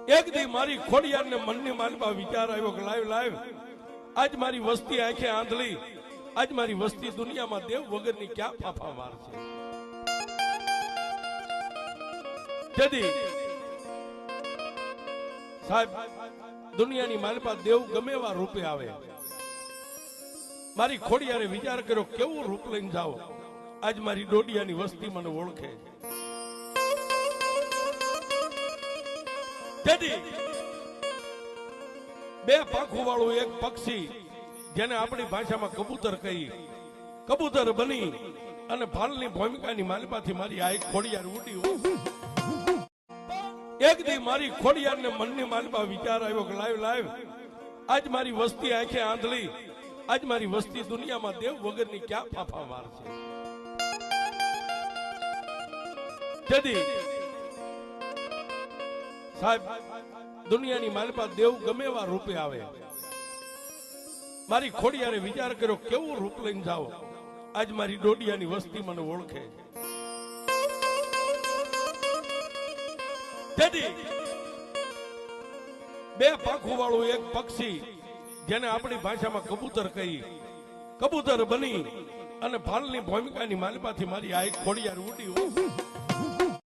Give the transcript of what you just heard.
એક દી મારી ખોડિયાર ને મનની માલમાં વિચાર આવ્યો કે લાવ લાવ આજ મારી વસ્તી આંખે આંધળી, આજ મારી વસ્તી દુનિયામાં દેવ વગરની ક્યાં ફાફા મારશે. તેથી સાહેબ દુનિયાની માલપા દેવ ગમે એવા રૂપે આવે. મારી ખોડિયારે વિચાર કર્યો કેવું રૂપ લઈને જાઓ આજ મારી ડોડિયાની વસ્તી મને ઓળખે. તેથી બે પાંખું વાળું એક પક્ષી જેને આપણી ભાષામાં કબૂતર કહી, કબૂતર બની અને ભાલની ભૂમિકાની માલપાથી મારી આ એક ખોડિયાર ઉડી. એક દી મારી ખોડિયાર ને મનની માલમાં વિચાર આવ્યો કે લાવ લાવ આજ મારી વસ્તી આંખે આંધળી, આજ મારી વસ્તી દુનિયામાં દેવ વગરની ક્યાં ફાફા મારશે. તેથી સાહેબ દુનિયાની માલપા દેવ ગમે એવા રૂપે આવે. મારી ખોડિયારે વિચાર કર્યો કેવું રૂપ લઈને જાઓ આજ મારી ડોડિયાની વસ્તી મને ઓળખે. તેથી બે પાંખું વાળું એક પક્ષી જેને આપણી ભાષામાં કબૂતર કહી, કબૂતર બની અને ભાલની ભૂમિકાની માલપાથી મારી આ એક ખોડિયાર ઉડી.